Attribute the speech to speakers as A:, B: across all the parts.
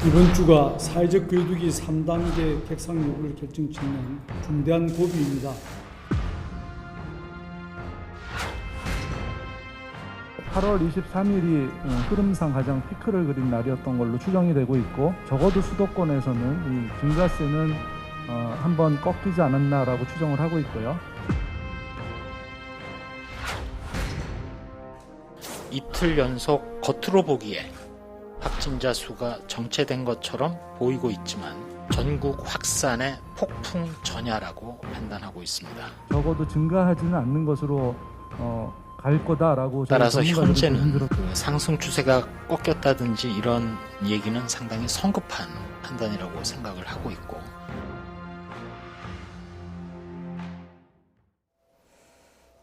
A: 이번 주가 사회적 거리두기 3단계 객상 여부를 결정짓는 중대한 고비입니다.
B: (8월 23일이) 흐름상 가장 피크를 그린 날이었던 걸로 추정이 되고 있고, 적어도 수도권에서는 이 증가세는 한번 꺾이지 않았나라고 추정을 하고 있고요.
C: 이틀 연속 겉으로 보기에 확진자 수가 정체된 것처럼 보이고 있지만 전국 확산의 폭풍 전야라고 판단하고 있습니다.
B: 적어도 증가하지는 않는 것으로 갈 거다라고.
C: 따라서 현재는
B: 힘들었고요.
C: 상승 추세가 꺾였다든지 이런 얘기는 상당히 성급한 판단이라고 생각을 하고 있고,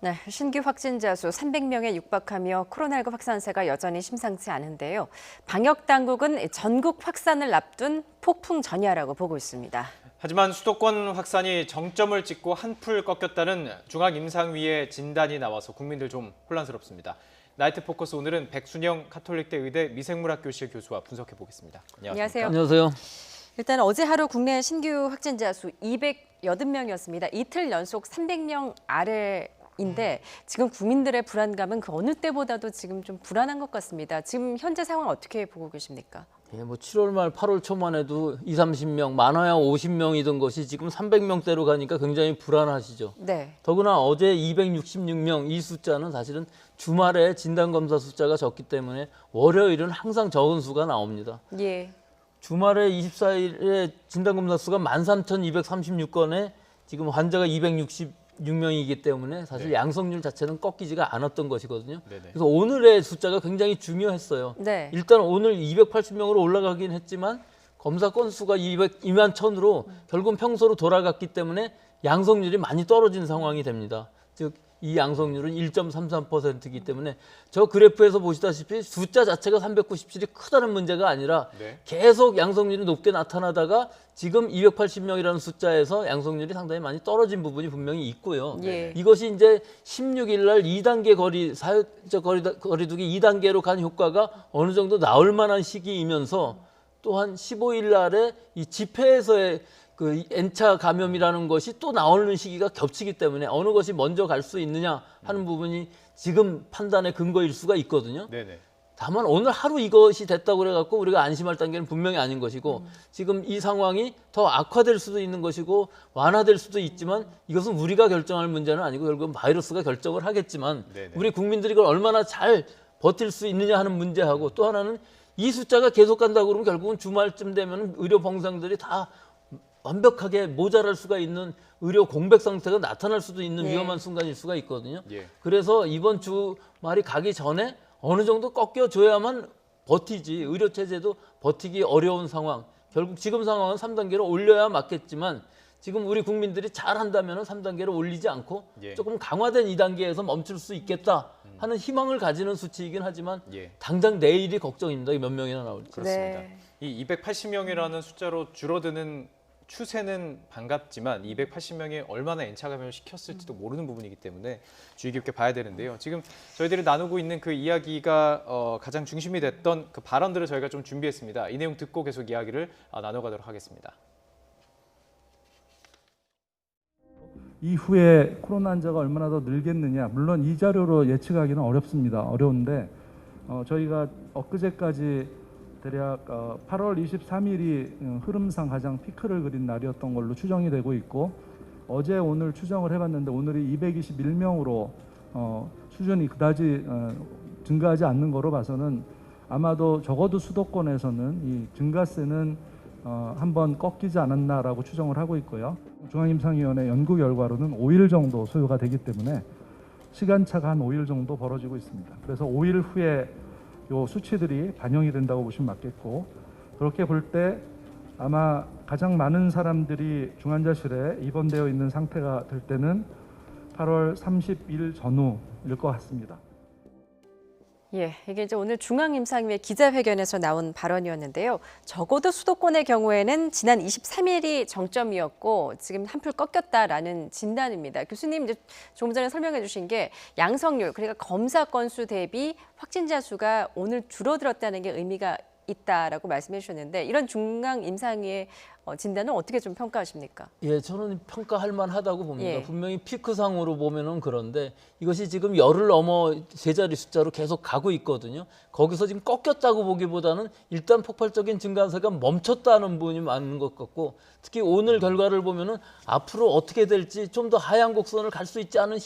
D: 네, 신규 확진자 수 300명에 육박하며 코로나19 확산세가 여전히 심상치 않은데요. 방역 당국은 전국 확산을 앞둔 폭풍 전야라고 보고 있습니다.
E: 하지만 수도권 확산이 정점을 찍고 한풀 꺾였다는 중앙임상위의 진단이 나와서 국민들 좀 혼란스럽습니다. 나이트 포커스, 오늘은 백순영 가톨릭대 의대 미생물학교실 교수와 분석해 보겠습니다. 안녕하세요.
F: 안녕하세요.
D: 일단 어제 하루 국내 신규 확진자 수 280명이었습니다. 이틀 연속 300명 아래인데 지금 국민들의 불안감은 그 어느 때보다도 지금 좀 불안한 것 같습니다. 지금 현재 상황 어떻게 보고 계십니까?
F: 예, 7월 말 8월 초만 해도 30명, 많아야 50명이던 것이 지금 300명대로 가니까 굉장히 불안하시죠.
D: 네.
F: 더구나 어제 266명 이 숫자는 사실은 주말에 진단검사 숫자가 적기 때문에 월요일은 항상 적은 수가 나옵니다.
D: 예.
F: 주말에 24일에 진단검사 수가 13,236건에 지금 환자가 266명이기 때문에 사실
E: 네.
F: 양성률 자체는 꺾이지가 않았던 것이거든요.
E: 네네.
F: 그래서 오늘의 숫자가 굉장히 중요했어요.
D: 네.
F: 일단 오늘 280명으로 올라가긴 했지만 검사 건수가 2만 1,000으로 결국은 평소로 돌아갔기 때문에 양성률이 많이 떨어진 상황이 됩니다. 즉 이 양성률은 1.33%이기 때문에 저 그래프에서 보시다시피 숫자 자체가 397이 크다는 문제가 아니라
E: 네.
F: 계속 양성률이 높게 나타나다가 지금 280명이라는 숫자에서 양성률이 상당히 많이 떨어진 부분이 분명히 있고요.
D: 예.
F: 이것이 이제 16일 날 2단계 사회적 거리두기 2단계로 간 효과가 어느 정도 나올 만한 시기이면서 또한 15일 날에 이 집회에서의 그 N차 감염이라는 것이 또 나오는 시기가 겹치기 때문에 어느 것이 먼저 갈 수 있느냐 하는 부분이 지금 판단의 근거일 수가 있거든요.
E: 네네.
F: 다만 오늘 하루 이것이 됐다고 그래갖고 우리가 안심할 단계는 분명히 아닌 것이고, 지금 이 상황이 더 악화될 수도 있는 것이고 완화될 수도 있지만 이것은 우리가 결정할 문제는 아니고 결국은 바이러스가 결정을 하겠지만
E: 네네.
F: 우리 국민들이 이걸 얼마나 잘 버틸 수 있느냐 하는 문제하고, 또 하나는 이 숫자가 계속 간다고 그러면 결국은 주말쯤 되면 의료 병상들이 다 완벽하게 모자랄 수가 있는 의료 공백 상태가 나타날 수도 있는
D: 네.
F: 위험한 순간일 수가 있거든요.
E: 예.
F: 그래서 이번 주말이 가기 전에 어느 정도 꺾여줘야만 버티지, 의료 체제도 버티기 어려운 상황. 결국 지금 상황은 3단계로 올려야 맞겠지만 지금 우리 국민들이 잘한다면 3단계로 올리지 않고
E: 예.
F: 조금 강화된 2단계에서 멈출 수 있겠다 하는 희망을 가지는 수치이긴 하지만
E: 예.
F: 당장 내일이 걱정입니다. 몇 명이나 나올지.
E: 그렇습니다.
D: 네.
E: 이 280명이라는 숫자로 줄어드는 추세는 반갑지만 280명이 얼마나 N차 감염을 시켰을지도 모르는 부분이기 때문에 주의 깊게 봐야 되는데요. 지금 저희들이 나누고 있는 그 이야기가 가장 중심이 됐던 그 발언들을 저희가 좀 준비했습니다. 이 내용 듣고 계속 이야기를 나눠가도록 하겠습니다.
B: 이후에 코로나 환자가 얼마나 더 늘겠느냐, 물론 이 자료로 예측하기는 어렵습니다. 어려운데 저희가 엊그제까지 대략 8월 23일이 흐름상 가장 피크를 그린 날이었던 걸로 추정이 되고 있고, 어제 오늘 추정을 해봤는데 오늘이 221명으로 수준이 그다지 증가하지 않는 거로 봐서는 아마도 적어도 수도권에서는 이 증가세는 한번 꺾이지 않았나라고 추정을 하고 있고요. 중앙임상위원회 연구 결과로는 5일 정도 소요가 되기 때문에 시간차가 한 5일 정도 벌어지고 있습니다. 그래서 5일 후에 요 수치들이 반영이 된다고 보시면 맞겠고, 그렇게 볼 때 아마 가장 많은 사람들이 중환자실에 입원되어 있는 상태가 될 때는 8월 30일 전후일 것 같습니다.
D: 예, 이게 이제 오늘 중앙임상위의 기자회견에서 나온 발언이었는데요. 적어도 수도권의 경우에는 지난 23일이 정점이었고 지금 한풀 꺾였다라는 진단입니다. 교수님 이제 조금 전에 설명해 주신 게 양성률, 그러니까 검사 건수 대비 확진자 수가 오늘 줄어들었다는 게 의미가 있다라고 말씀해 주셨는데 이런 중앙 임상위의 진단은 어떻게 좀 평가하십니까?
F: 예, 저는 평가할 만하다고 봅니다.
D: 예.
F: 분명히 피크상으로 보면은 그런데 이것이 지금 열을 넘어 세 자리 숫자로 계속 가고 있거든요. 거기서 지금 꺾였다고 보기보다는 일단 폭발적인 증가세가 멈췄다는 부분이 맞는 것 같고, 특히 오늘 결과를 보면은 앞으로 어떻게 될지 좀 더 하향 곡선을 갈 수 있지 않은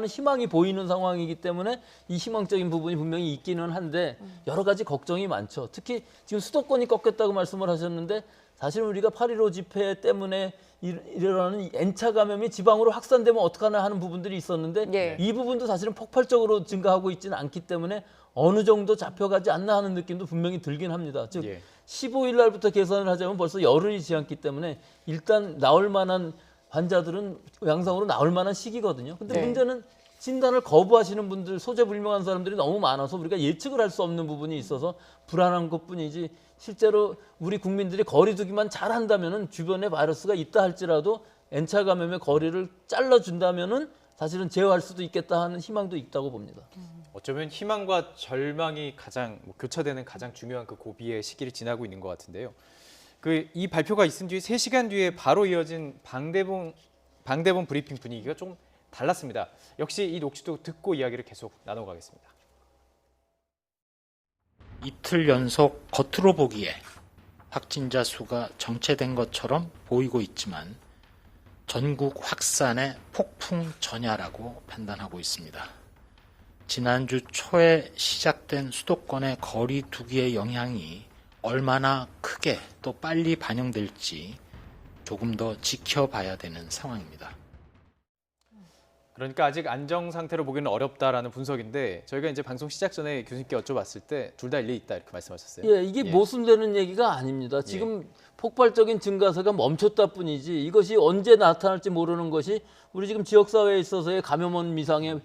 F: 희망이 보이는 상황이기 때문에 이 희망적인 부분이 분명히 있기는 한데 여러 가지 걱정이 많죠. 특히 지금 수도권이 꺾였다고 말씀을 하셨는데 사실 우리가 8.15 집회 때문에 일어나는 N차 감염이 지방으로 확산되면 어떡하나 하는 부분들이 있었는데
D: 예.
F: 이 부분도 사실은 폭발적으로 증가하고 있지는 않기 때문에 어느 정도 잡혀가지 않나 하는 느낌도 분명히 들긴 합니다. 즉
E: 예.
F: 15일 날부터 계산을 하자면 벌써 열흘이 지났기 때문에 일단 나올 만한 환자들은 양성으로 나올 만한 시기거든요. 근데
D: 네.
F: 문제는 진단을 거부하시는 분들, 소재불명한 사람들이 너무 많아서 우리가 예측을 할 수 없는 부분이 있어서 불안한 것뿐이지, 실제로 우리 국민들이 거리 두기만 잘한다면은 주변에 바이러스가 있다 할지라도 N차 감염의 거리를 잘라준다면은 사실은 제어할 수도 있겠다 하는 희망도 있다고 봅니다.
E: 어쩌면 희망과 절망이 가장 교차되는 가장 중요한 그 고비의 시기를 지나고 있는 것 같은데요. 이 발표가 있은 뒤 3시간 뒤에 바로 이어진 방대본 브리핑 분위기가 좀 달랐습니다. 역시 이 녹취도 듣고 이야기를 계속 나눠가겠습니다.
C: 이틀 연속 겉으로 보기에 확진자 수가 정체된 것처럼 보이고 있지만 전국 확산의 폭풍 전야라고 판단하고 있습니다. 지난주 초에 시작된 수도권의 거리 두기의 영향이 얼마나 크게 또 빨리 반영될지 조금 더 지켜봐야 되는 상황입니다.
E: 그러니까 아직 안정 상태로 보기는 어렵다라는 분석인데, 저희가 이제 방송 시작 전에 교수님께 여쭤봤을 때 둘 다 일리 있다 이렇게 말씀하셨어요.
F: 예, 이게 모순되는 얘기가 아닙니다. 지금 폭발적인 증가세가 멈췄다 뿐이지 이것이 언제 나타날지 모르는 것이, 우리 지금 지역사회에 있어서의 감염원 미상의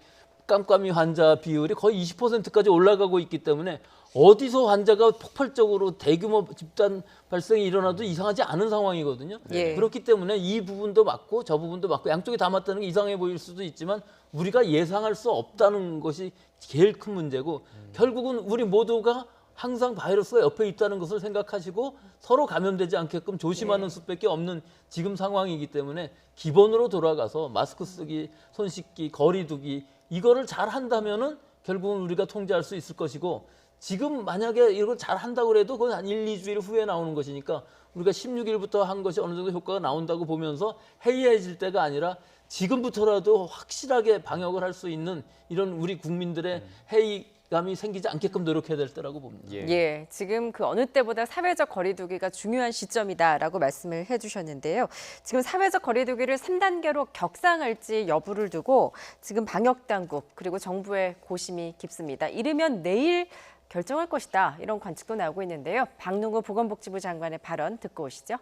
F: 깜깜이 환자 비율이 거의 20%까지 올라가고 있기 때문에 어디서 환자가 폭발적으로 대규모 집단 발생이 일어나도 이상하지 않은 상황이거든요.
D: 예.
F: 그렇기 때문에 이 부분도 맞고 저 부분도 맞고 양쪽이 다 맞다는 게 이상해 보일 수도 있지만 우리가 예상할 수 없다는 것이 제일 큰 문제고, 결국은 우리 모두가 항상 바이러스가 옆에 있다는 것을 생각하시고 서로 감염되지 않게끔 조심하는 수밖에 없는 지금 상황이기 때문에 기본으로 돌아가서 마스크 쓰기, 손 씻기, 거리 두기, 이거를 잘 한다면은 결국은 우리가 통제할 수 있을 것이고, 지금 만약에 이걸 잘 한다고 해도 그건 한 1, 2주일 후에 나오는 것이니까 우리가 16일부터 한 것이 어느 정도 효과가 나온다고 보면서 해이해질 때가 아니라 지금부터라도 확실하게 방역을 할 수 있는 이런 우리 국민들의 회의감이 생기지 않게끔 노력해야 될 때라고 봅니다.
D: 예, 지금 그 어느 때보다 사회적 거리두기가 중요한 시점이다라고 말씀을 해주셨는데요. 지금 사회적 거리두기를 3단계로 격상할지 여부를 두고 지금 방역당국 그리고 정부의 고심이 깊습니다. 이르면 내일 결정할 것이다, 이런 관측도 나오고 있는데요. 박능우 보건복지부 장관의 발언 듣고 오시죠.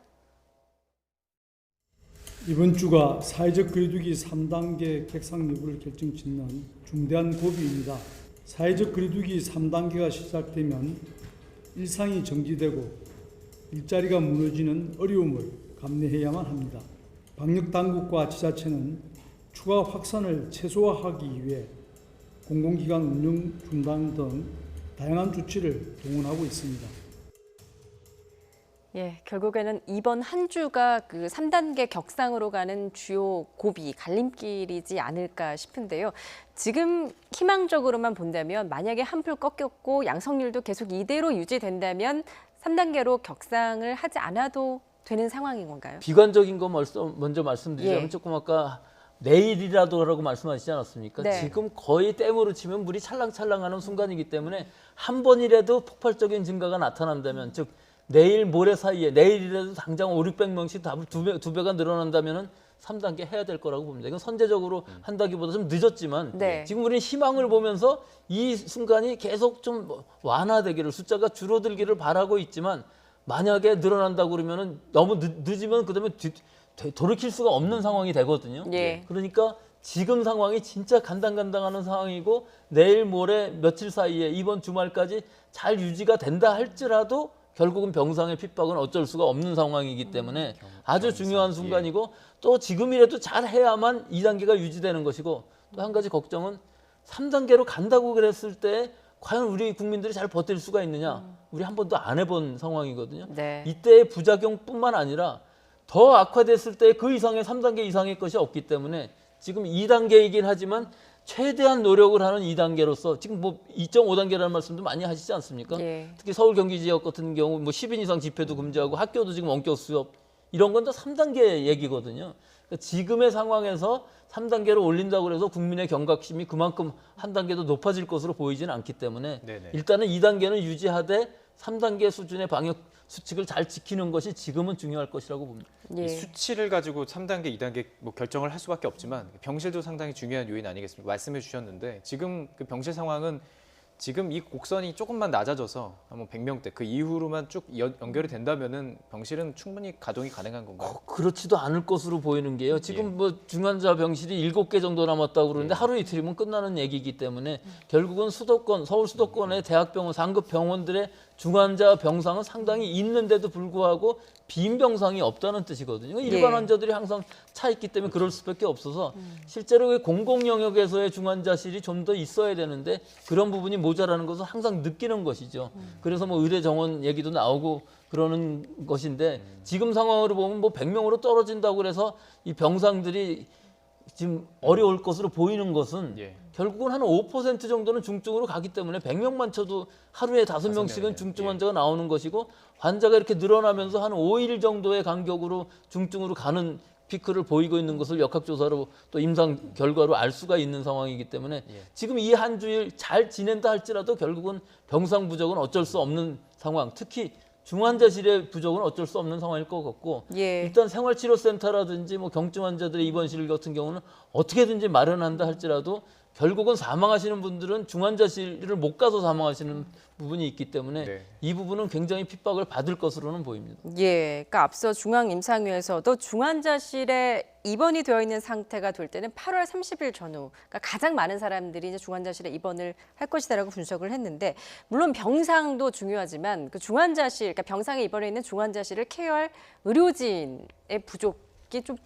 A: 이번 주가 사회적 거리두기 3단계 객상 여부를 결정짓는 중대한 고비입니다. 사회적 거리두기 3단계가 시작되면 일상이 정지되고 일자리가 무너지는 어려움을 감내해야만 합니다. 방역당국과 지자체는 추가 확산을 최소화하기 위해 공공기관 운영 중단 등 다양한 조치를 동원하고 있습니다.
D: 예, 결국에는 이번 한 주가 그 3단계 격상으로 가는 주요 고비, 갈림길이지 않을까 싶은데요. 지금 희망적으로만 본다면 만약에 한풀 꺾였고 양성률도 계속 이대로 유지된다면 3단계로 격상을 하지 않아도 되는 상황인 건가요?
F: 비관적인 거 먼저 말씀드리자면
D: 예.
F: 조금 아까 내일이라도라고 말씀하시지 않았습니까?
D: 네.
F: 지금 거의 댐으로 치면 물이 찰랑찰랑하는 순간이기 때문에 한 번이라도 폭발적인 증가가 나타난다면, 즉 내일 모레 사이에 내일이라도 당장 500~600명씩 두 배가 늘어난다면은 3단계 해야 될 거라고 봅니다. 이건 선제적으로 한다기보다 좀 늦었지만
D: 네.
F: 지금 우리는 희망을 보면서 이 순간이 계속 좀 완화되기를, 숫자가 줄어들기를 바라고 있지만 만약에 늘어난다고 그러면은 너무 늦으면 그다음에 돌이킬 수가 없는 상황이 되거든요.
D: 예.
F: 그러니까 지금 상황이 진짜 간당간당하는 상황이고 내일 모레 며칠 사이에 이번 주말까지 잘 유지가 된다 할지라도 결국은 병상의 핍박은 어쩔 수가 없는 상황이기 때문에 아주 중요한 순간이고, 또 지금이라도 잘 해야만 2단계가 유지되는 것이고, 또 한 가지 걱정은 3단계로 간다고 그랬을 때 과연 우리 국민들이 잘 버틸 수가 있느냐? 우리 한 번도 안 해본 상황이거든요.
D: 네.
F: 이때의 부작용뿐만 아니라 더 악화됐을 때 그 이상의 3단계 이상의 것이 없기 때문에 지금 2단계이긴 하지만 최대한 노력을 하는 2단계로서 지금 뭐 2.5단계라는 말씀도 많이 하시지 않습니까?
D: 예.
F: 특히 서울 경기 지역 같은 경우 뭐 10인 이상 집회도 금지하고 학교도 지금 원격 수업 이런 건 다 3단계 얘기거든요. 그러니까 지금의 상황에서 3단계로 올린다고 해서 국민의 경각심이 그만큼 한 단계 더 높아질 것으로 보이지는 않기 때문에
E: 네네.
F: 일단은 2단계는 유지하되 3단계 수준의 방역 수칙을 잘 지키는 것이 지금은 중요할 것이라고 봅니다.
D: 예.
E: 이 수치를 가지고 3단계, 2단계 뭐 결정을 할 수밖에 없지만 병실도 상당히 중요한 요인 아니겠습니까? 말씀해 주셨는데 지금 그 병실 상황은 지금 이 곡선이 조금만 낮아져서 한번 100명대 그 이후로만 쭉 연결이 된다면은 병실은 충분히 가동이 가능한 건가요?
F: 그렇지도 않을 것으로 보이는 게요. 지금 뭐 중환자 병실이 7개 정도 남았다고 그러는데 하루 이틀이면 끝나는 얘기이기 때문에 결국은 수도권, 서울 수도권의 대학병원, 상급 병원들의 중환자 병상은 상당히 있는데도 불구하고 빈 병상이 없다는 뜻이거든요. 일반
D: 예.
F: 환자들이 항상 차 있기 때문에 그럴 수밖에 없어서 실제로 공공 영역에서의 중환자실이 좀 더 있어야 되는데 그런 부분이 모자라는 것을 항상 느끼는 것이죠. 그래서 뭐 의대 정원 얘기도 나오고 그러는 것인데 지금 상황으로 보면 뭐 100명으로 떨어진다고 그래서 이 병상들이 지금 어려울 것으로 보이는 것은
E: 예.
F: 결국은 한 5% 정도는 중증으로 가기 때문에 100명만 쳐도 하루에 5명씩은
E: 명이네요.
F: 중증
E: 예.
F: 환자가 나오는 것이고 환자가 이렇게 늘어나면서 한 5일 정도의 간격으로 중증으로 가는 피크를 보이고 있는 것을 역학조사로 또 임상 결과로 알 수가 있는 상황이기 때문에
E: 예.
F: 지금 이 한 주일 잘 지낸다 할지라도 결국은 병상 부족은 어쩔 수 없는 상황, 특히 중환자실의 부족은 어쩔 수 없는 상황일 것 같고
D: 예.
F: 일단 생활치료센터라든지 뭐 경증 환자들의 입원실 같은 경우는 어떻게든지 마련한다 할지라도 결국은 사망하시는 분들은 중환자실을 못 가서 사망하시는 부분이 있기 때문에
E: 네.
F: 이 부분은 굉장히 핍박을 받을 것으로는 보입니다.
D: 예, 그러니까 앞서 중앙임상위에서도 중환자실에 입원이 되어 있는 상태가 될 때는 8월 30일 전후, 그러니까 가장 많은 사람들이 이제 중환자실에 입원을 할 것이다라고 분석을 했는데, 물론 병상도 중요하지만 그 중환자실, 그러니까 병상에 입원해 있는 중환자실을 케어할 의료진의 부족이 좀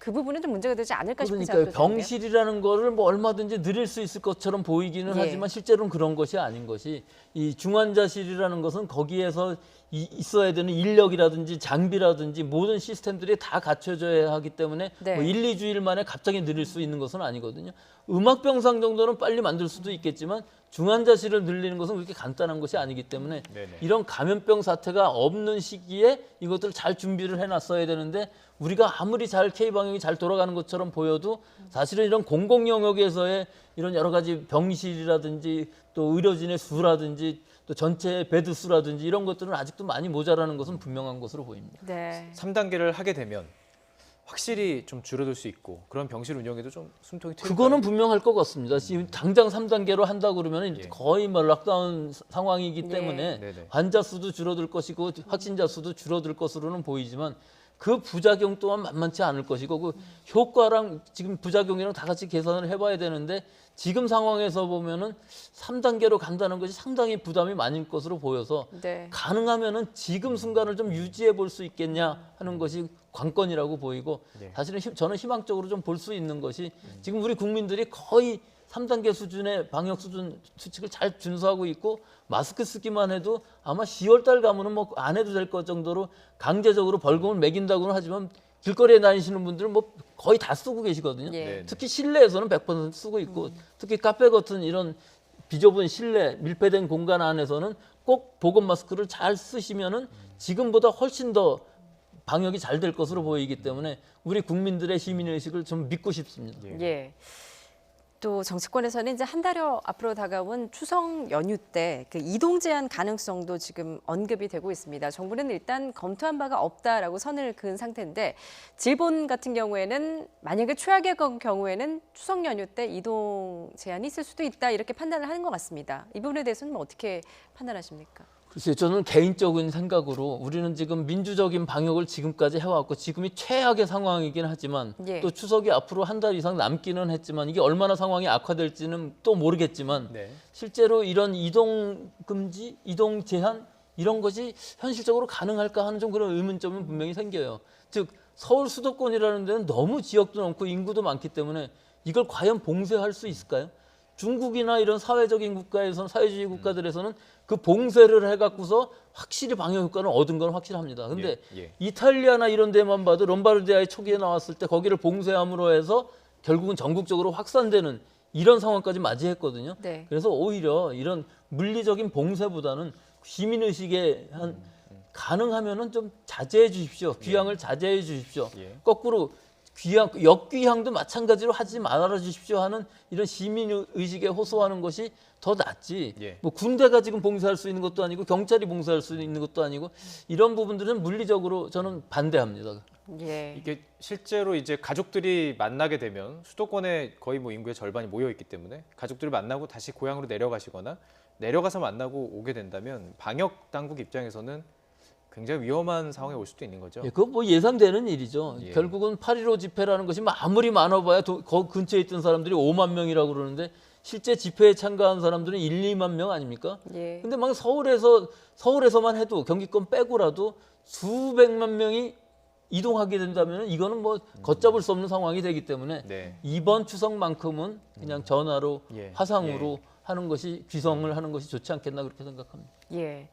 D: 그 부분은 좀 문제가 되지 않을까 싶은
F: 그러니까요.
D: 생각도 드는데요.
F: 병실이라는 거를 뭐 얼마든지 늘릴 수 있을 것처럼 보이기는
D: 예.
F: 하지만 실제로는 그런 것이 아닌 것이 이 중환자실이라는 것은 거기에서 있어야 되는 인력이라든지 장비라든지 모든 시스템들이 다 갖춰져야 하기 때문에
D: 네.
F: 뭐 1, 2주일 만에 갑자기 늘릴 수 있는 것은 아니거든요. 음압병상 정도는 빨리 만들 수도 있겠지만 중환자실을 늘리는 것은 그렇게 간단한 것이 아니기 때문에
E: 네네.
F: 이런 감염병 사태가 없는 시기에 이것들을 잘 준비를 해놨어야 되는데 우리가 아무리 잘 K방역이 잘 돌아가는 것처럼 보여도 사실은 이런 공공 영역에서의 이런 여러 가지 병실이라든지 또 의료진의 수라든지 또 전체 베드 수라든지 이런 것들은 아직도 많이 모자라는 것은 분명한 것으로 보입니다.
D: 네.
E: 3단계를 하게 되면 확실히 좀 줄어들 수 있고 그런 병실 운영에도 좀 숨통이 트일까요?
F: 그거는 분명할 것 같습니다. 지금 당장 3단계로 한다고 그러면
E: 예.
F: 거의 뭐 락다운 상황이기
D: 예.
F: 때문에
E: 네네.
F: 환자 수도 줄어들 것이고 확진자 수도 줄어들 것으로는 보이지만 그 부작용 또한 만만치 않을 것이고 그 효과랑 지금 부작용이랑 다 같이 계산을 해봐야 되는데 지금 상황에서 보면은 3단계로 간다는 것이 상당히 부담이 많을 것으로 보여서
D: 네.
F: 가능하면은 지금 순간을 좀 유지해 볼 수 있겠냐 하는 것이 관건이라고 보이고
E: 네.
F: 사실은 저는 희망적으로 좀 볼 수 있는 것이 지금 우리 국민들이 거의 3단계 수준의 방역 수준 수칙을 잘 준수하고 있고 마스크 쓰기만 해도 아마 10월 달 가면은 뭐 안 해도 될 것 정도로 강제적으로 벌금을 매긴다고는 하지만 길거리에 다니시는 분들은 뭐 거의 다 쓰고 계시거든요.
D: 예.
E: 네.
F: 특히 실내에서는 100% 쓰고 있고 특히 카페 같은 이런 비좁은 실내 밀폐된 공간 안에서는 꼭 보건 마스크를 잘 쓰시면은 지금보다 훨씬 더 방역이 잘 될 것으로 보이기 때문에 우리 국민들의 시민의식을 좀 믿고 싶습니다.
E: 예.
D: 예. 또 정치권에서는 이제 한 달여 앞으로 다가온 추석 연휴 때 그 이동 제한 가능성도 지금 언급이 되고 있습니다. 정부는 일단 검토한 바가 없다라고 선을 그은 상태인데 질본 같은 경우에는 만약에 최악의 경우에는 추석 연휴 때 이동 제한이 있을 수도 있다 이렇게 판단을 하는 것 같습니다. 이 부분에 대해서는 뭐 어떻게 판단하십니까?
F: 글쎄요, 저는 개인적인 생각으로 우리는 지금 민주적인 방역을 지금까지 해왔고 지금이 최악의 상황이긴 하지만
D: 예.
F: 또 추석이 앞으로 한 달 이상 남기는 했지만 이게 얼마나 상황이 악화될지는 또 모르겠지만
E: 네.
F: 실제로 이런 이동 금지, 이동 제한 이런 것이 현실적으로 가능할까 하는 좀 그런 의문점은 분명히 생겨요. 즉 서울 수도권이라는 데는 너무 지역도 많고 인구도 많기 때문에 이걸 과연 봉쇄할 수 있을까요? 중국이나 이런 사회적인 국가에서는 사회주의 국가들에서는 그 봉쇄를 해갖고서 확실히 방역 효과는 얻은 건 확실합니다. 근데 이탈리아나 이런 데만 봐도 롬바르디아의 초기에 나왔을 때 거기를 봉쇄함으로 해서 결국은 전국적으로 확산되는 이런 상황까지 맞이했거든요.
D: 네.
F: 그래서 오히려 이런 물리적인 봉쇄보다는 시민의식에 가능하면은 좀 자제해 주십시오. 귀향을 자제해 주십시오. 거꾸로 역귀향도 마찬가지로 하지 말아 주십시오 하는 이런 시민의식에 호소하는 것이 더 낫지. 뭐 군대가 지금 봉쇄할 수 있는 것도 아니고 경찰이 봉쇄할 수 있는 것도 아니고 이런 부분들은 물리적으로 저는 반대합니다.
D: 예.
E: 이게 실제로 이제 가족들이 만나게 되면 수도권에 거의 뭐 인구의 절반이 모여 있기 때문에 가족들을 만나고 다시 고향으로 내려가시거나 내려가서 만나고 오게 된다면 방역 당국 입장에서는 굉장히 위험한 상황에 올 수도 있는 거죠.
F: 예, 그거 뭐 예상되는 일이죠.
E: 예.
F: 결국은 8.15 집회라는 것이 뭐 아무리 많아봐야 그 근처에 있던 사람들이 5만 명이라고 그러는데 실제 집회에 참가한 사람들은 1, 2만 명 아닙니까?
D: 예.
F: 근데 막 서울에서만 해도 경기권 빼고라도 수백만 명이 이동하게 된다면 이거는 뭐 걷잡을 수 없는 상황이 되기 때문에
E: 네.
F: 이번 추석만큼은 그냥 전화로
E: 예.
F: 화상으로 하는 것이 귀성을 하는 것이 좋지 않겠나 그렇게 생각합니다.
D: 예.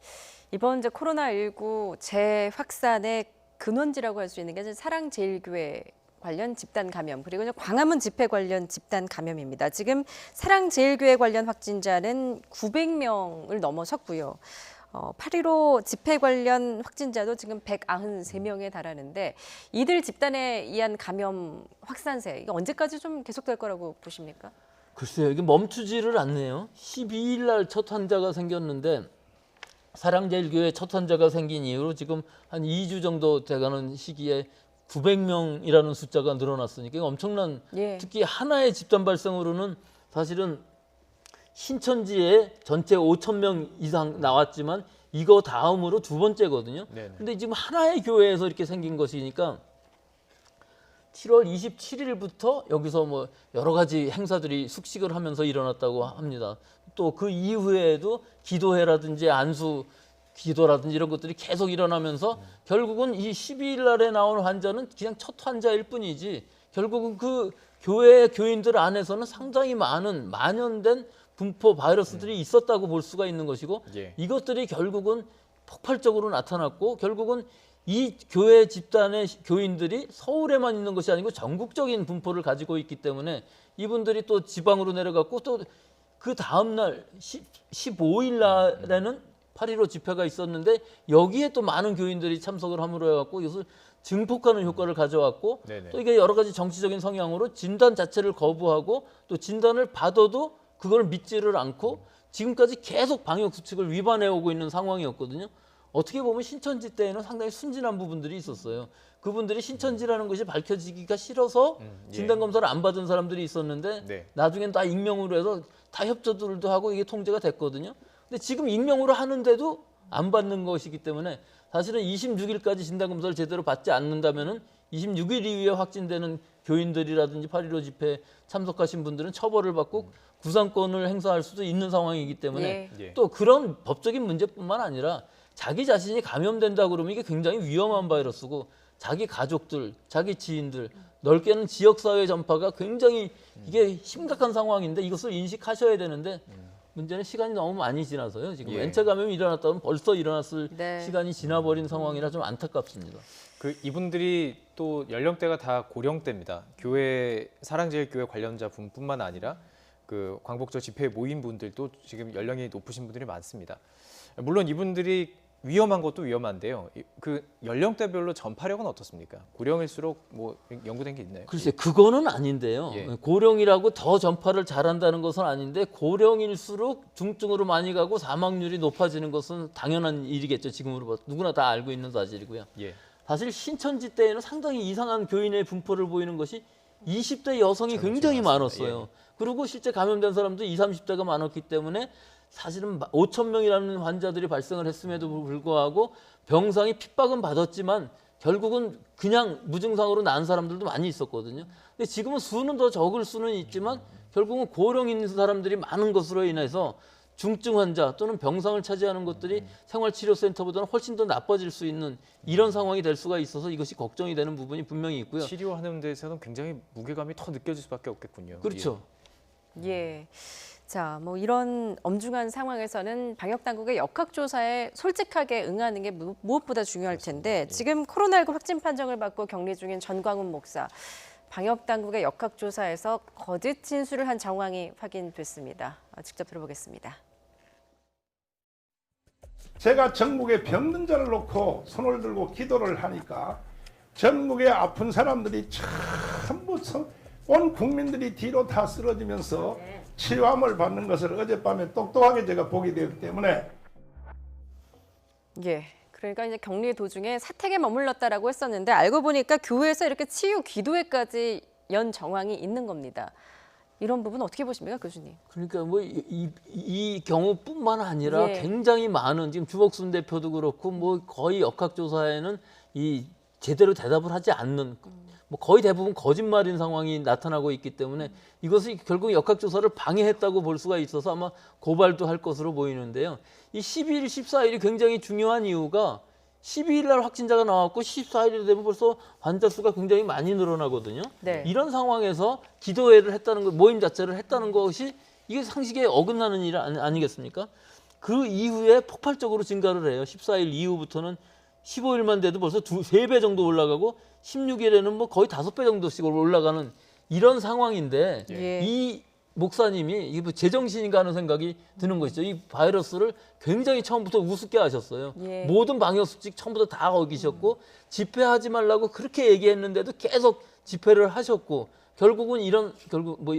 D: 이번 이제 코로나19 재확산의 근원지라고 할 수 있는 게 이제 사랑제일교회 관련 집단 감염 그리고 이제 광화문 집회 관련 집단 감염입니다. 지금 사랑제일교회 관련 확진자는 900명을 넘어섰고요. 8.15 집회 관련 확진자도 지금 193명에 달하는데 이들 집단에 의한 감염 확산세 이게 언제까지 좀 계속될 거라고 보십니까?
F: 글쎄요, 이게 멈추지를 않네요. 12일 날 첫 환자가 생겼는데 사랑제일교회 첫 환자가 생긴 이후로 지금 한 2주 정도 돼가는 시기에 900명이라는 숫자가 늘어났으니까 엄청난
D: 예.
F: 특히 하나의 집단 발생으로는 사실은 신천지에 전체 5,000명 이상 나왔지만 이거 다음으로 두 번째거든요.
E: 네네.
F: 근데 지금 하나의 교회에서 이렇게 생긴 것이니까 7월 27일부터 여기서 뭐 여러 가지 행사들이 숙식을 하면서 일어났다고 합니다. 또 그 이후에도 기도회라든지 안수 기도라든지 이런 것들이 계속 일어나면서 결국은 이 12일 날에 나온 환자는 그냥 첫 환자일 뿐이지 결국은 그 교회 교인들 안에서는 상당히 많은 만연된 분포 바이러스들이 있었다고 볼 수가 있는 것이고
E: 예.
F: 이것들이 결국은 폭발적으로 나타났고 결국은 이 교회 집단의 교인들이 서울에만 있는 것이 아니고 전국적인 분포를 가지고 있기 때문에 이분들이 또 지방으로 내려갔고 또 그 다음 날 15일 날에는 8.15 집회가 있었는데 여기에 또 많은 교인들이 참석을 함으로 해갖고 이것을 증폭하는 효과를 가져왔고
E: 네네.
F: 또 이게 여러 가지 정치적인 성향으로 진단 자체를 거부하고 또 진단을 받아도 그걸 믿지를 않고 지금까지 계속 방역 수칙을 위반해 오고 있는 상황이었거든요. 어떻게 보면 신천지 때에는 상당히 순진한 부분들이 있었어요. 그분들이 신천지라는 것이 밝혀지기가 싫어서 진단 검사를 안 받은 사람들이 있었는데
E: 네.
F: 나중엔 다 익명으로 해서 다 협조들도 하고 이게 통제가 됐거든요. 근데 지금 익명으로 하는데도 안 받는 것이기 때문에 사실은 26일까지 진단 검사를 제대로 받지 않는다면은 26일 이후에 확진되는 교인들이라든지 8.15 집회에 참석하신 분들은 처벌을 받고 구상권을 행사할 수도 있는 상황이기 때문에
E: 예.
F: 또 그런 법적인 문제뿐만 아니라 자기 자신이 감염된다 그러면 이게 굉장히 위험한 바이러스고 자기 가족들, 자기 지인들, 넓게는 지역사회 전파가 굉장히 이게 심각한 상황인데 이것을 인식하셔야 되는데 문제는 시간이 너무 많이 지나서요. 지금
E: 예.
F: N차 감염이 일어났다면 벌써 일어났을
D: 네.
F: 시간이 지나버린 상황이라 좀 안타깝습니다.
E: 그 이분들이 또 연령대가 다 고령대입니다. 교회 사랑제일교회 관련자 분뿐만 아니라 그 광복절 집회에 모인 분들도 지금 연령이 높으신 분들이 많습니다. 물론 이분들이 위험한 것도 위험한데요. 그 연령대별로 전파력은 어떻습니까? 고령일수록 뭐 연구된 게 있나요?
F: 글쎄 그거는 아닌데요.
E: 예.
F: 고령이라고 더 전파를 잘한다는 것은 아닌데 고령일수록 중증으로 많이 가고 사망률이 높아지는 것은 당연한 일이겠죠. 지금으로 봐서 누구나 다 알고 있는 사실이고요.
E: 예.
F: 사실 신천지 때에는 상당히 이상한 교인의 분포를 보이는 것이 20대 여성이 굉장히 많았어요. 그리고 실제 감염된 사람도 20, 30대가 많았기 때문에 사실은 5,000명이라는 환자들이 발생을 했음에도 불구하고 병상이 핍박은 받았지만 결국은 그냥 무증상으로 난 사람들도 많이 있었거든요. 근데 지금은 수는 더 적을 수는 있지만 결국은 고령인 사람들이 많은 것으로 인해서 중증 환자 또는 병상을 차지하는 것들이 생활치료센터보다는 훨씬 더 나빠질 수 있는 이런 상황이 될 수가 있어서 이것이 걱정이 되는 부분이 분명히 있고요.
E: 치료하는 데서는 굉장히 무게감이 더 느껴질 수밖에 없겠군요.
F: 그렇죠.
D: 예. 자, 뭐 이런 엄중한 상황에서는 방역 당국의 역학조사에 솔직하게 응하는 게 무엇보다 중요할 텐데 지금 코로나19 확진 판정을 받고 격리 중인 전광훈 목사. 방역 당국의 역학조사에서 거짓 진술을 한 정황이 확인됐습니다. 직접 들어보겠습니다.
G: 제가 전국에 병든 자를 놓고 손을 들고 기도를 하니까 전국에 아픈 사람들이 전부 온 국민들이 뒤로 다 쓰러지면서 치료함을 받는 것을 어젯밤에 똑똑하게 제가 보게 되었기 때문에
D: 예. 그러니까 이제 격리 도중에 사택에 머물렀다라고 했었는데 알고 보니까 교회에서 이렇게 치유 기도회까지 연 정황이 있는 겁니다. 이런 부분 어떻게 보십니까, 교수님?
F: 그러니까 뭐 이 경우뿐만 아니라
D: 예.
F: 굉장히 많은 지금 주복순 대표도 그렇고 뭐 거의 역학조사에는 이 제대로 대답을 하지 않는 뭐 거의 대부분 거짓말인 상황이 나타나고 있기 때문에 이것이 결국 역학조사를 방해했다고 볼 수가 있어서 아마 고발도 할 것으로 보이는데요. 이 12일, 14일이 굉장히 중요한 이유가 12일 날 확진자가 나왔고 14일이 되면 벌써 환자 수가 굉장히 많이 늘어나거든요.
D: 네.
F: 이런 상황에서 기도회를 했다는 것, 모임 자체를 했다는 것이 이게 상식에 어긋나는 일 아니겠습니까? 그 이후에 폭발적으로 증가를 해요. 14일 이후부터는 15일만 돼도 벌써 3배 정도 올라가고 16일에는 뭐 거의 5배 정도씩 올라가는 이런 상황인데
D: 예.
F: 이 목사님이 이게 뭐 제정신인가 하는 생각이 드는 것이죠. 이 바이러스를 굉장히 처음부터 우습게 하셨어요.
D: 예.
F: 모든 방역 수칙 처음부터 다 어기셨고 집회하지 말라고 그렇게 얘기했는데도 계속 집회를 하셨고 결국은 결국 뭐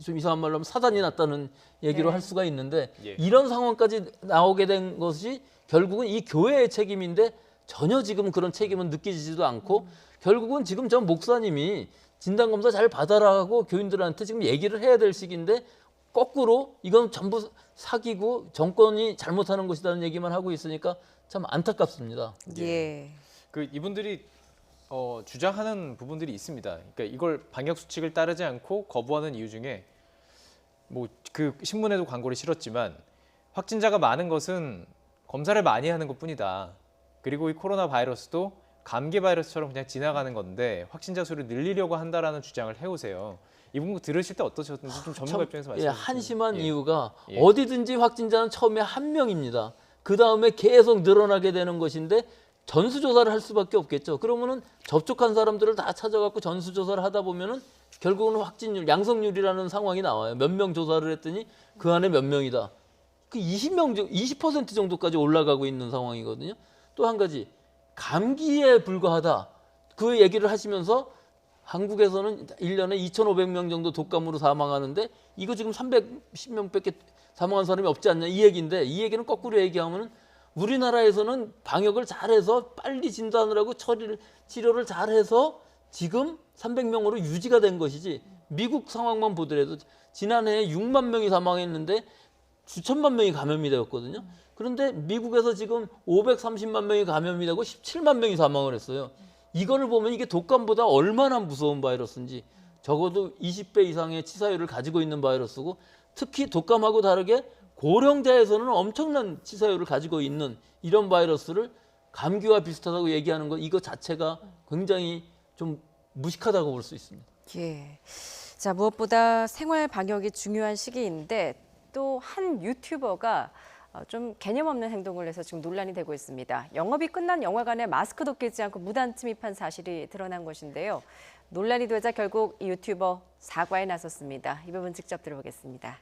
F: 좀 이상한 말로 하면 사단이 났다는 얘기로
D: 네.
F: 할 수가 있는데
E: 예.
F: 이런 상황까지 나오게 된 것이 결국은 이 교회의 책임인데 전혀 지금 그런 책임은 느끼지도 않고 결국은 지금 저 목사님이 진단검사 잘 받아라고 교인들한테 지금 얘기를 해야 될 시기인데 거꾸로 이건 전부 사기고 정권이 잘못하는 것이라는 얘기만 하고 있으니까 참 안타깝습니다.
D: 예.
E: 그 이분들이 주장하는 부분들이 있습니다. 그러니까 이걸 방역 수칙을 따르지 않고 거부하는 이유 중에 뭐 그 신문에도 광고를 실었지만 확진자가 많은 것은 검사를 많이 하는 것뿐이다. 그리고 이 코로나 바이러스도 감기 바이러스처럼 그냥 지나가는 건데 확진자 수를 늘리려고 한다라는 주장을 해오세요. 이 부분 들으실 때 어떠셨는지 좀 전문가 입장에서 말씀해 주세요.
F: 한심한
E: 예.
F: 이유가
E: 예.
F: 어디든지 확진자는 처음에 1명입니다. 그 다음에 계속 늘어나게 되는 것인데 전수조사를 할 수밖에 없겠죠. 그러면은 접촉한 사람들을 다 찾아갖고 전수조사를 하다 보면은 결국은 확진율, 양성률이라는 상황이 나와요. 몇 명 조사를 했더니 그 안에 몇 명이다. 그 20% 정도까지 올라가고 있는 상황이거든요. 또 한 가지 감기에 불과하다. 그 얘기를 하시면서 한국에서는 1년에 2,500명 정도 독감으로 사망하는데 이거 지금 310명밖에 사망한 사람이 없지 않냐 이 얘기인데 이 얘기는 거꾸로 얘기하면 우리나라에서는 방역을 잘해서 빨리 진단을 하고 치료를 잘해서 지금 300명으로 유지가 된 것이지 미국 상황만 보더라도 지난해에 6만 명이 사망했는데 수천만 명이 감염이 되었거든요. 그런데 미국에서 지금 530만 명이 감염이 되고 17만 명이 사망을 했어요. 이거를 보면 이게 독감보다 얼마나 무서운 바이러스인지 적어도 20배 이상의 치사율을 가지고 있는 바이러스고 특히 독감하고 다르게 고령자에서는 엄청난 치사율을 가지고 있는 이런 바이러스를 감기와 비슷하다고 얘기하는 것 이거 자체가 굉장히 좀 무식하다고 볼 수 있습니다.
D: 예. 자, 무엇보다 생활 방역이 중요한 시기인데 또 한 유튜버가 좀 개념 없는 행동을 해서 지금 논란이 되고 있습니다. 영업이 끝난 영화관에 마스크도 끼지 않고 무단 침입한 사실이 드러난 것인데요. 논란이 되자 결국 이 유튜버 사과에 나섰습니다. 이 부분 직접 들어보겠습니다.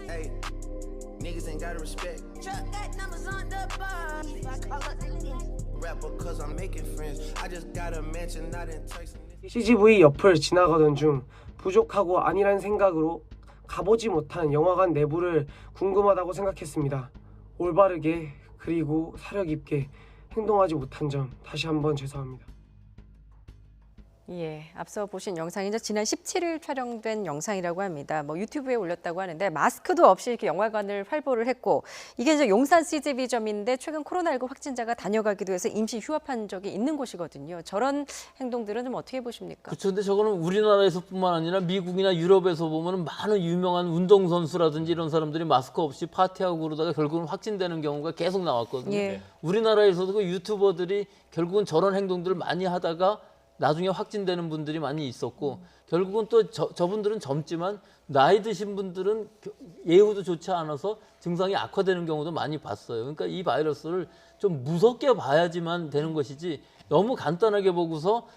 H: Hey, niggas ain't gotta respect. Chuck got numbers on the bar. I call up the rapper cause I'm making friends. I just got a mansion not in Texas.
I: CGV 옆을 지나가던 중 부족하고 아니란 생각으로 가보지 못한 영화관 내부를 궁금하다고 생각했습니다. 올바르게 그리고 사력 있게 행동하지 못한 점 다시 한번 죄송합니다.
D: 예, 앞서 보신 영상이 이제 지난 17일 촬영된 영상이라고 합니다. 뭐 유튜브에 올렸다고 하는데 마스크도 없이 이렇게 영화관을 활보를 했고 이게 이제 용산 CGV점인데 최근 코로나19 확진자가 다녀가기도 해서 임시 휴업한 적이 있는 곳이거든요. 저런 행동들은 좀 어떻게 보십니까?
F: 그렇죠. 근데 저거는 우리나라에서뿐만 아니라 미국이나 유럽에서 보면 많은 유명한 운동선수라든지 이런 사람들이 마스크 없이 파티하고 그러다가 결국은 확진되는 경우가 계속 나왔거든요.
D: 예.
F: 우리나라에서도 그 유튜버들이 결국은 저런 행동들을 많이 하다가 나중에 확진되는 분들이 많이 있었고 결국은 또 저분들은 젊지만 나이 드신 분들은 예후도 좋지 않아서 증상이 악화되는 경우도 많이 봤어요. 그러니까 이 바이러스를 좀 무섭게 봐야지만 되는 것이지 너무 간단하게 보고서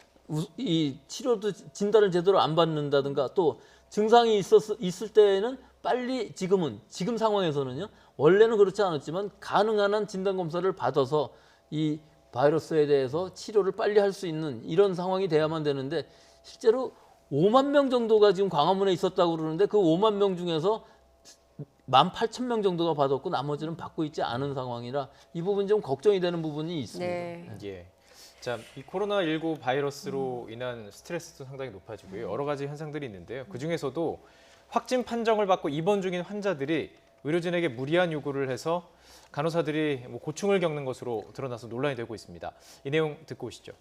F: 이 치료도 진단을 제대로 안 받는다든가 또 증상이 있을 때에는 빨리 지금 상황에서는요. 원래는 그렇지 않았지만 가능한 한 진단 검사를 받아서 이 바이러스에 대해서 치료를 빨리 할 수 있는 이런 상황이 돼야만 되는데 실제로 5만 명 정도가 지금 광화문에 있었다고 그러는데 그 5만 명 중에서 18,000명 정도가 받았고 나머지는 받고 있지 않은 상황이라 이 부분 좀 걱정이 되는 부분이 있습니다.
D: 네.
E: 예. 자, 이 코로나19 바이러스로 인한 스트레스도 상당히 높아지고요. 여러 가지 현상들이 있는데요. 그중에서도 확진 판정을 받고 입원 중인 환자들이 의료진에게 무리한 요구를 해서 간호사들이 고충을 겪는 것으로 드러나서 논란이 되고 있습니다. 이 내용 듣고 오시죠.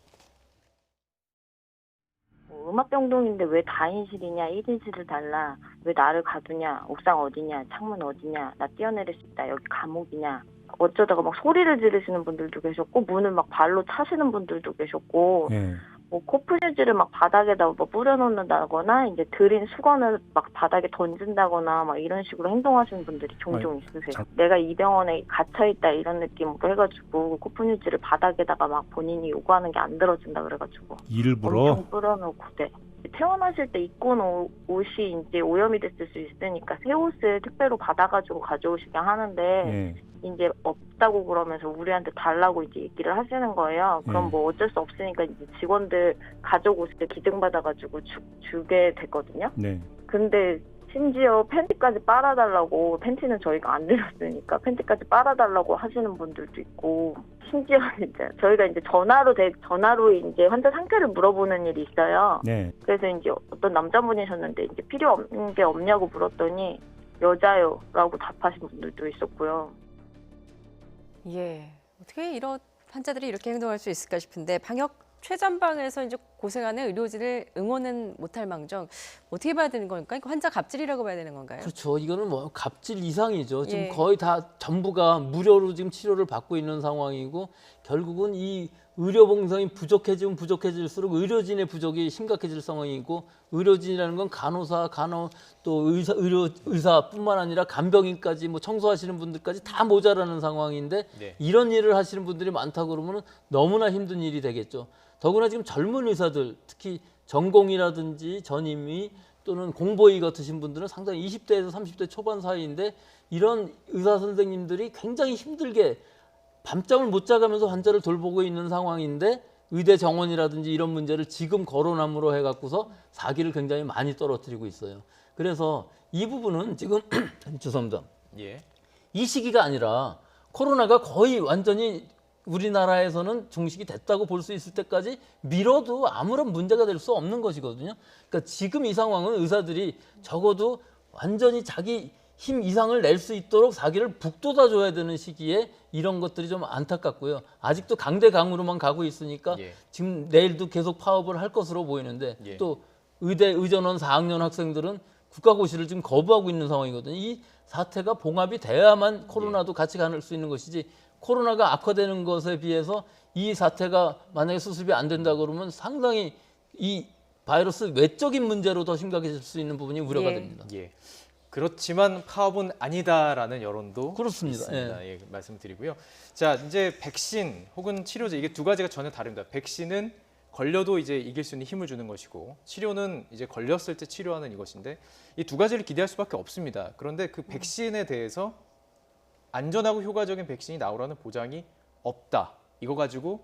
J: 음압병동인데 왜 다인실이냐, 1인실을 달라, 왜 나를 가두냐, 옥상 어디냐, 창문 어디냐, 나 뛰어내릴 수 있다, 여기 감옥이냐. 어쩌다가 막 소리를 지르시는 분들도 계셨고 문을 막 발로 차시는 분들도 계셨고 뭐 코프뉴즈를 막 바닥에다 뭐 뿌려놓는다거나 이제 들인 수건을 막 바닥에 던진다거나 막 이런 식으로 행동하시는 분들이 종종 있으세요. 내가 이 병원에 갇혀있다 이런 느낌으로 해가지고 코프뉴즈를 바닥에다가 막 본인이 요구하는 게 안 들어준다 그래가지고
K: 일부러
J: 엄청 뿌려놓고 퇴원하실 때 입고 온 옷이 이제 오염이 됐을 수 있으니까 새 옷을 택배로 받아가지고 가져오시게 하는데 이제 없다고 그러면서 우리한테 달라고 이제 얘기를 하시는 거예요. 그럼 뭐 어쩔 수 없으니까 이제 직원들 가족 옷을 기증받아가지고 주게 됐거든요. 근데 심지어 팬티까지 빨아달라고, 팬티는 저희가 안 드렸으니까 팬티까지 빨아달라고 하시는 분들도 있고, 심지어 이제 저희가 이제 전화로 이제 환자 상태를 물어보는 일이 있어요. 그래서 이제 어떤 남자분이셨는데 이제 필요 없는 게 없냐고 물었더니 여자요라고 답하신 분들도 있었고요.
D: 예. 어떻게 이런 환자들이 이렇게 행동할 수 있을까 싶은데 방역 최전방에서 이제 고생하는 의료진을 응원은 못할 망정 어떻게 봐야 되는 걸까? 환자 갑질이라고 봐야 되는 건가요?
F: 그렇죠. 이거는 뭐 갑질 이상이죠. 지금
D: 예.
F: 거의 다 전부가 무료로 지금 치료를 받고 있는 상황이고 결국은 이 의료 봉상이 부족해지면 부족해질수록 의료진의 부족이 심각해질 상황이고 의료진이라는 건 간호사, 또 의사뿐만 아니라 간병인까지 뭐 청소하시는 분들까지 다 모자라는 상황인데 이런 일을 하시는 분들이 많다고 그러면 너무나 힘든 일이 되겠죠. 더구나 지금 젊은 의사들, 특히 전공이라든지 전임의 또는 공보의 같으신 분들은 상당히 20대에서 30대 초반 사이인데 이런 의사 선생님들이 굉장히 힘들게 밤잠을 못 자가면서 환자를 돌보고 있는 상황인데 의대 정원이라든지 이런 문제를 지금 거론함으로 해갖고서 사기를 굉장히 많이 떨어뜨리고 있어요. 그래서 이 부분은 지금 죄송합니다. 이 시기가 아니라 코로나가 거의 완전히 우리나라에서는 종식이 됐다고 볼 수 있을 때까지 미뤄도 아무런 문제가 될 수 없는 것이거든요. 그러니까 지금 이 상황은 의사들이 적어도 완전히 자기 힘 이상을 낼 수 있도록 사기를 북돋아줘야 되는 시기에 이런 것들이 좀 안타깝고요. 아직도 강대강으로만 가고 있으니까 지금 내일도 계속 파업을 할 것으로 보이는데 또 의대 의전원 4학년 학생들은 국가고시를 지금 거부하고 있는 상황이거든요. 이 사태가 봉합이 돼야만 코로나도 같이 갈 수 있는 것이지 코로나가 악화되는 것에 비해서 이 사태가 만약에 수습이 안 된다 그러면 상당히 이 바이러스 외적인 문제로 더 심각해질 수 있는 부분이 우려가 됩니다.
E: 그렇지만 파업은 아니다라는 여론도
F: 그렇습니다.
E: 있습니다. 예, 말씀드리고요. 자, 이제 백신 혹은 치료제 이게 두 가지가 전혀 다릅니다. 백신은 걸려도 이제 이길 수 있는 힘을 주는 것이고 치료는 이제 걸렸을 때 치료하는 이것인데 이 두 가지를 기대할 수밖에 없습니다. 그런데 그 백신에 대해서 안전하고 효과적인 백신이 나오라는 보장이 없다. 이거 가지고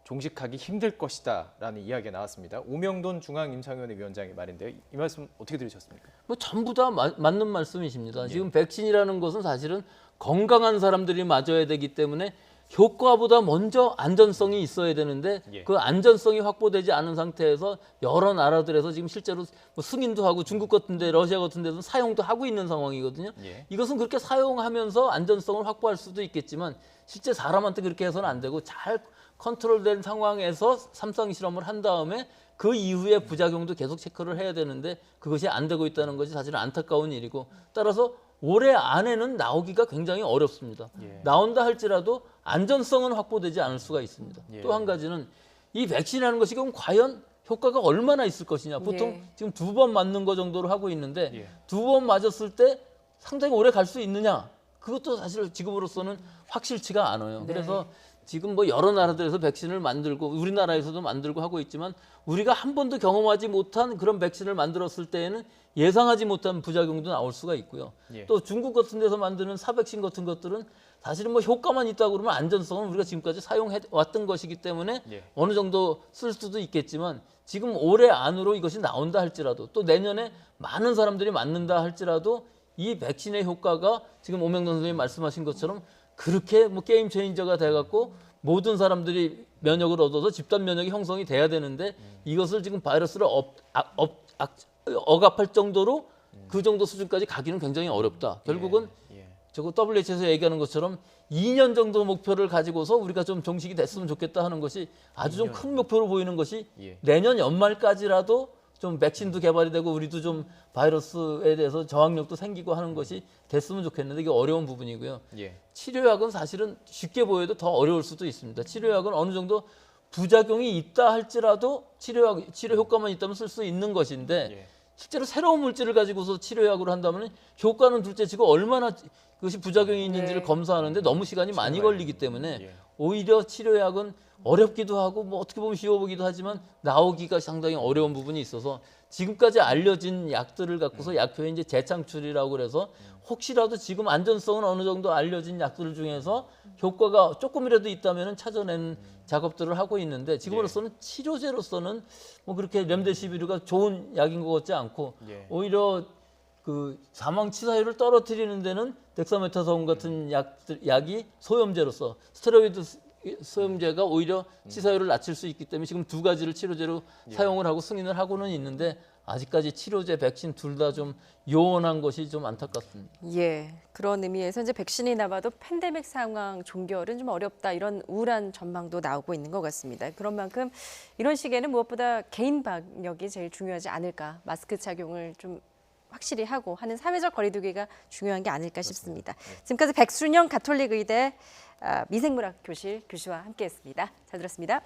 E: 종식하기 힘들 것이다라는 이야기가 나왔습니다. 오명돈 중앙임상위원회 위원장의 말인데요. 이 말씀 어떻게 들으셨습니까?
F: 뭐 전부 다 맞는 말씀이십니다. 지금 백신이라는 것은 사실은 건강한 사람들이 맞아야 되기 때문에 효과보다 먼저 안전성이 있어야 되는데 그 안전성이 확보되지 않은 상태에서 여러 나라들에서 지금 실제로 뭐 승인도 하고 중국 같은 데 러시아 같은 데서 사용도 하고 있는 상황이거든요. 이것은 그렇게 사용하면서 안전성을 확보할 수도 있겠지만 실제 사람한테 그렇게 해서는 안 되고 잘 컨트롤된 상황에서 3상 실험을 한 다음에 그 이후에 부작용도 계속 체크를 해야 되는데 그것이 안 되고 있다는 것이 사실은 안타까운 일이고 따라서 올해 안에는 나오기가 굉장히 어렵습니다. 나온다 할지라도 안전성은 확보되지 않을 수가 있습니다. 또 한 가지는 이 백신이라는 것이 그럼 과연 효과가 얼마나 있을 것이냐. 보통
D: 예.
F: 지금 2번 맞는 거 정도로 하고 있는데
E: 예.
F: 2번 맞았을 때 상당히 오래 갈 수 있느냐. 그것도 사실 지금으로서는 확실치가 않아요.
D: 네.
F: 그래서 지금 뭐 여러 나라들에서 백신을 만들고 우리나라에서도 만들고 하고 있지만 우리가 한 번도 경험하지 못한 그런 백신을 만들었을 때에는 예상하지 못한 부작용도 나올 수가 있고요.
E: 예.
F: 또 중국 같은 데서 만드는 사백신 같은 것들은 사실은 뭐 효과만 있다고 그러면 안전성은 우리가 지금까지 사용해 왔던 것이기 때문에
E: 예.
F: 어느 정도 쓸 수도 있겠지만 지금 올해 안으로 이것이 나온다 할지라도 또 내년에 많은 사람들이 맞는다 할지라도 이 백신의 효과가 지금 오명돈 선생님이 말씀하신 것처럼 그렇게 뭐 게임 체인저가 돼갖고 모든 사람들이 면역을 얻어서 집단 면역이 형성이 돼야 되는데 이것을 지금 바이러스를 억압할 정도로 그 정도 수준까지 가기는 굉장히 어렵다. 결국은
E: 예.
F: 저거 WHO에서 얘기하는 것처럼 2년 정도 목표를 가지고서 우리가 좀 종식이 됐으면 좋겠다 하는 것이 아주 좀 큰 목표로 보이는 것이
E: 예.
F: 내년 연말까지라도 좀 백신도 개발이 되고 우리도 좀 바이러스에 대해서 저항력도 생기고 하는 것이 됐으면 좋겠는데 이게 어려운 부분이고요.
E: 예.
F: 치료약은 사실은 쉽게 보여도 더 어려울 수도 있습니다. 치료약은 어느 정도 부작용이 있다 할지라도 치료 효과만 있다면 쓸 수 있는 것인데
E: 예.
F: 실제로 새로운 물질을 가지고서 치료약으로 한다면 효과는 둘째치고 얼마나 그것이 부작용이 있는지를
D: 네.
F: 검사하는데 너무 시간이 많이 걸리기 때문에
E: 예.
F: 오히려 치료약은 어렵기도 하고 뭐 어떻게 보면 쉬워 보기도 하지만 나오기가 상당히 어려운 부분이 있어서 지금까지 알려진 약들을 갖고서 약효의 이제 재창출이라고 그래서 혹시라도 지금 안전성은 어느 정도 알려진 약들 중에서 효과가 조금이라도 있다면 찾아내는 작업들을 하고 있는데 지금으로서는 치료제로서는 뭐 그렇게 렘데시비르가 좋은 약인 것 같지 않고
E: 예.
F: 오히려 그 사망 치사율을 떨어뜨리는 데는 덱사메타손 같은 약이 소염제로서 스테로이드 소염제가 오히려 치사율을 낮출 수 있기 때문에 지금 두 가지를 치료제로 사용을 하고 승인을 하고는 있는데 아직까지 치료제, 백신 둘 다 좀 요원한 것이 좀 안타깝습니다.
D: 예, 그런 의미에서 이제 백신이 나와도 팬데믹 상황 종결은 좀 어렵다 이런 우울한 전망도 나오고 있는 것 같습니다. 그런 만큼 이런 시기에는 무엇보다 개인 방역이 제일 중요하지 않을까. 마스크 착용을 좀 확실히 하고 하는 사회적 거리두기가 중요한 게 아닐까 싶습니다. 지금까지 백순영 가톨릭 의대 미생물학 교실 교수와 함께했습니다. 잘 들었습니다.